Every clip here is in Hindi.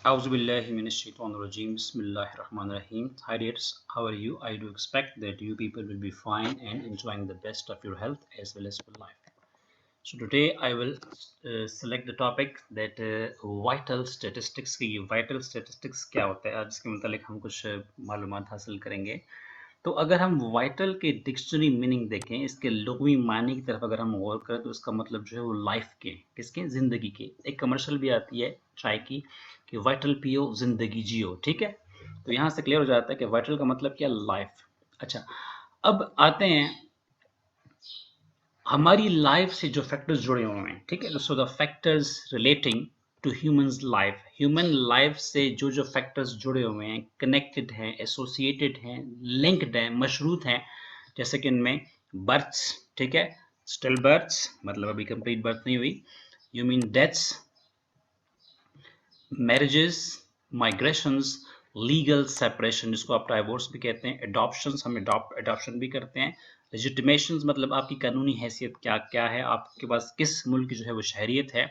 Auzubillahiminash-shaytanir-rajim. Bismillahir-rahmanir-rahim. Hi dears, how are you? I do expect that you people will be fine and enjoying the best of your health as well as your life. So today I will select the topic that vital statistics की vital statistics क्या होता है, आज इसके मतलब हम कुछ मालूमात हासिल करेंगे। तो अगर हम वाइटल के डिक्शनरी मीनिंग देखें, इसके लुग़वी मानी की तरफ अगर हम गौर करें, तो इसका मतलब जो है वो लाइफ के, किसके, जिंदगी के। एक कमर्शियल भी आती है चाय की कि वाइटल पियो जिंदगी जियो, ठीक है। तो यहाँ से क्लियर हो जाता है कि वाइटल का मतलब क्या, लाइफ। अच्छा, अब आते हैं हमारी लाइफ से जो फैक्टर्स जुड़े हुए हैं, ठीक है। So the factors relating to humans life, human life से जो जो फैक्टर्स जुड़े हुए हैं, कनेक्टेड हैं, एसोसिएटेड हैं, लिंक्ड हैं, मशरूत हैं, जैसे कि इनमें बर्थ्स, ठीक है, स्टिल बर्थ्स मतलब अभी कंप्लीट बर्थ नहीं हुई, you mean deaths, marriages, migrations, legal separation जिसको आप डाइवोर्स भी कहते हैं, एडॉप्शंस, हम एडॉप्शन भी करते हैं, लेजिटिमेशंस मतलब आपकी कानूनी हैसियत क्या क्या है, आपके पास किस मुल्क की जो है वो शहरियत है,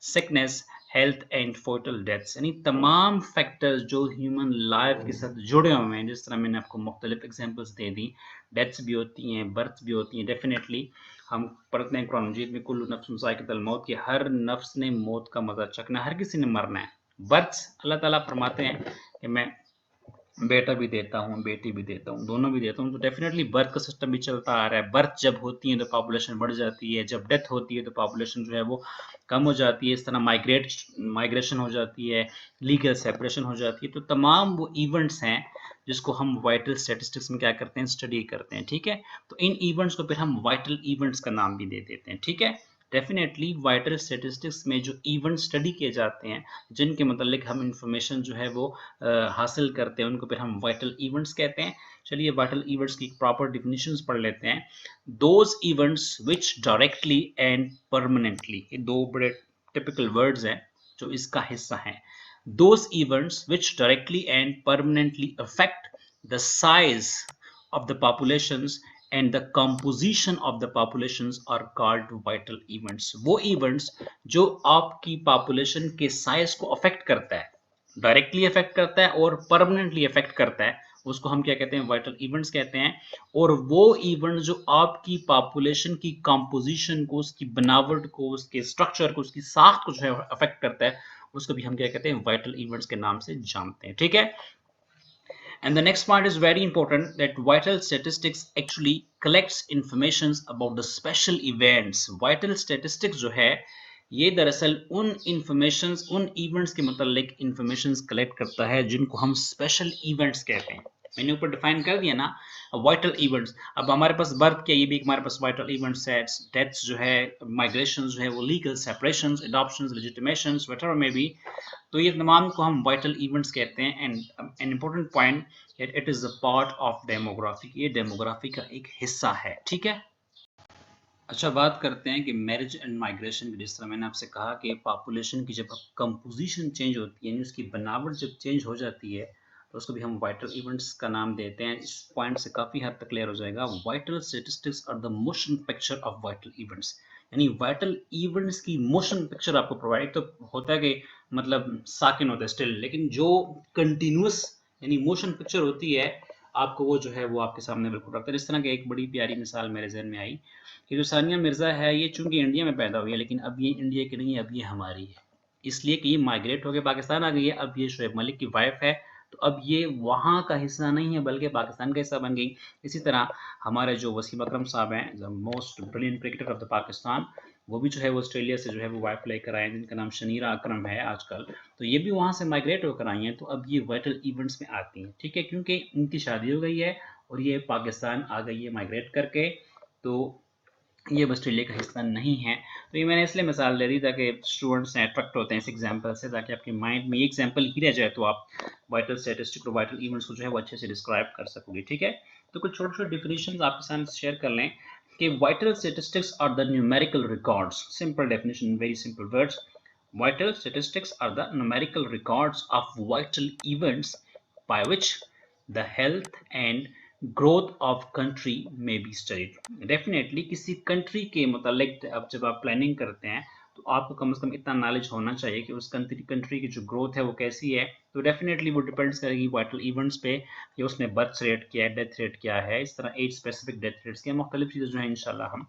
sickness, health and Portal deaths, यानी तमाम फैक्टर्स जो ह्यूमन लाइफ के साथ जुड़े हुए हैं। जिस तरह मैंने आपको मुख्तलिफ एग्जांपल्स दे दी, डेथ्स भी होती हैं, बर्थ भी होती हैं। डेफिनेटली हम पढ़ते हैं कुरान मजीद में, कुल्लु नफ्स ज़ाइक़तुल मौत, की हर नफ्स ने मौत का मजा चखना, हर किसी ने मरना है। बर्थ, अल्लाह ताला फरमाते हैं कि मैं बेटा भी देता हूँ, बेटी भी देता हूँ, दोनों भी देता हूँ। तो डेफिनेटली बर्थ का सिस्टम भी चलता आ रहा है। बर्थ जब होती है तो पॉपुलेशन बढ़ जाती है, जब डेथ होती है तो पॉपुलेशन जो है वो कम हो जाती है। इस तरह माइग्रेशन हो जाती है, लीगल सेपरेशन हो जाती है। तो तमाम वो इवेंट्स हैं जिसको हम वाइटल स्टेटिस्टिक्स में क्या करते हैं, स्टडी करते हैं, ठीक है। तो इन इवेंट्स को फिर हम वाइटल इवेंट्स का नाम भी दे देते हैं, ठीक है। डेफिनेटली वाइटल स्टेटिस्टिक्स में जो इवेंट स्टडी किए जाते हैं, जिनके मतलब हम इंफॉर्मेशन जो है वो हासिल करते हैं, उनको फिर हम वाइटल इवेंट्स कहते हैं। चलिए वाइटल इवेंट्स की प्रॉपर डिफिनीशंस पढ़ लेते हैं। Those events which directly and permanently, ये दो बड़े टिपिकल वर्ड्स हैं जो इसका हिस्सा हैं। Those events which directly and permanently affect the size of the populations and the composition of the populations are called vital events. वो events जो आपकी population के size को affect करता है, डायरेक्टली अफेक्ट करता है और परमानेंटली अफेक्ट करता है, उसको हम क्या कहते हैं, वाइटल इवेंट्स कहते हैं। और वो इवेंट जो आपकी पॉपुलेशन की कंपोजिशन को, उसकी बनावट को, उसके स्ट्रक्चर को, उसकी साख्त को जो है अफेक्ट करता है, उसको भी हम क्या कहते हैं, वाइटल इवेंट्स के नाम से जानते हैं, ठीक है। And the next point is very important, that vital statistics actually collects informations about the special events. Vital statistics जो है ये दरअसल उन इंफॉर्मेशंस, उन इवेंट्स के मतलब इंफॉर्मेशंस कलेक्ट करता है जिनको हम स्पेशल इवेंट्स कहते हैं। मैंने ऊपर डिफाइन कर दिया ना, वाइटल इवेंट्स। अब हमारे पास बर्थ क्या, ये भी हमारे पास वाइटल इवेंट्स है। डेथ्स जो है, माइग्रेशन जो है वो, legal separations, adoptions, legitimations, whatever may be, तो ये तमाम को हम वाइटल इवेंट्स कहते हैं। And an important point, it is a part of demography, ये डेमोग्राफी का एक हिस्सा है, ठीक है। अच्छा, बात करते हैं कि मैरिज एंड माइग्रेशन की। जिस तरह मैंने आपसे कहा कि पॉपुलेशन की जब कंपोजिशन चेंज होती है, यानी उसकी बनावट जब चेंज हो जाती है, तो उसको भी हम वाइटल इवेंट्स का नाम देते हैं। इस पॉइंट से काफ़ी हद तक क्लियर हो जाएगा। Vital statistics are the motion picture of vital events, यानी वाइटल इवेंट्स की मोशन पिक्चर आपको प्रोवाइड, तो होता है कि मतलब साकिन होता है स्टिल, लेकिन जो कंटिन्यूस यानी मोशन पिक्चर होती है, आपको वो जो है वो आपके सामने बिल्कुल रखता है। इस तरह की एक बड़ी प्यारी मिसाल मेरे जहन में आई कि जो सानिया मिर्ज़ा है, ये चूंकि इंडिया में पैदा हुई है, लेकिन अब ये इंडिया की नहीं है, अब ये हमारी है। इसलिए कि ये माइग्रेट होकर पाकिस्तान आ गई है। अब ये शोएब मलिक की वाइफ है, तो अब ये वहाँ का हिस्सा नहीं है बल्कि पाकिस्तान का हिस्सा बन गई। इसी तरह हमारे जो वसीम अकरम साहब हैं, the most brilliant cricketer of the Pakistan, वो भी जो है वो ऑस्ट्रेलिया से जो है वो वाइफ लेकर आए हैं, जिनका नाम शनीरा अकरम है आजकल। तो ये भी वहाँ से माइग्रेट होकर आई हैं, तो अब ये वाइटल इवेंट्स में आती हैं, ठीक है, क्योंकि इनकी शादी हो गई है और ये पाकिस्तान आ गई है माइग्रेट करके। तो ये ऑस्ट्रेलिया का हिस्सा नहीं है। तो ये मैंने इसलिए मिसाल दे दी ताकि स्टूडेंट्स अट्रैक्ट होते हैं इस एग्जाम्पल से, ताकि आपके माइंड में ये एग्जाम्पल ही रह जाए, तो आप वाइटल स्टैटिस्टिक और वाइटल इवेंट्स को जो है वो अच्छे से डिस्क्राइब कर सकोगे, ठीक है। तो कुछ छोटे छोटे डिफिनेशन आपके साथ शेयर कर लें कि vital statistics are the numerical records. Simple definition, very simple words. Vital statistics are the numerical records of vital events by which the health and growth of country में बी स्टडीड। डेफिनेटली किसी कंट्री के मतलब अब जब आप प्लानिंग करते हैं, तो आपको कम से कम इतना नॉलेज होना चाहिए कि उस कंट्री की जो ग्रोथ है वो कैसी है। तो डेफिनेटली वो डिपेंड्स करेगी वाइटल इवेंट्स पे कि उसमें बर्थ रेट क्या है, डेथ रेट क्या है, इस तरह एज स्पेसिफिक डेथ रेट्स की मुख्तलिफ चीज़ें जो है इंशाल्लाह हम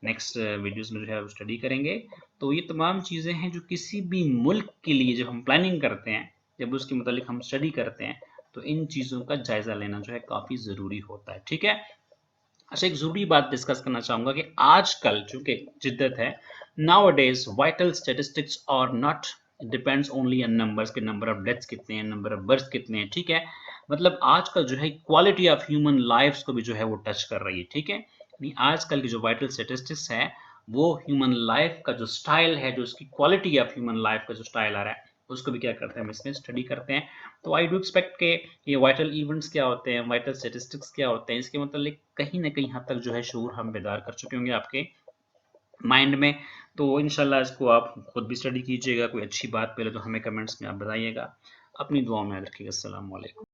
नेक्स्ट वीडियोस में जो है स्टडी करेंगे। तो ये तमाम चीज़ें हैं जो किसी भी मुल्क के लिए जब हम प्लानिंग करते हैं, जब उसके मतलब हम स्टडी करते हैं, तो इन चीज़ों का जायज़ा लेना जो है काफ़ी ज़रूरी होता है। ठीक है। अच्छा, एक ज़रूरी बात डिस्कस करना चाहूँगा कि आजकल चूंकि जिद्दत है, nowadays vital statistics are not depends only on numbers के, नंबर ऑफ डेथ्स कितने हैं, नंबर ऑफ बर्थ्स कितने हैं। ठीक है। मतलब आजकल जो है क्वालिटी ऑफ ह्यूमन लाइफ्स को भी जो है वो टच कर रही है। ठीक है। यानी आजकल की जो वाइटल स्टैटिस्टिक्स है वो ह्यूमन लाइफ का जो स्टाइल है, जो उसकी क्वालिटी ऑफ ह्यूमन लाइफ का जो स्टाइल आ रहा है, उसको भी क्या करते हैं हम इसमें स्टडी करते हैं। तो आई डू एक्सपेक्ट के ये वाइटल इवेंट्स क्या होते हैं, वाइटल स्टैटिस्टिक्स क्या होते हैं, इसके मतलब कहीं ना कहीं हद तक जो है शऊर हम बेदार कर चुके होंगे आपके माइंड में। तो इंशाल्लाह इसको आप खुद भी स्टडी कीजिएगा। कोई अच्छी बात पहले तो हमें कमेंट्स में आप बताइएगा। अपनी दुआओं में याद रखिएगा। अस्सलाम वालेकुम।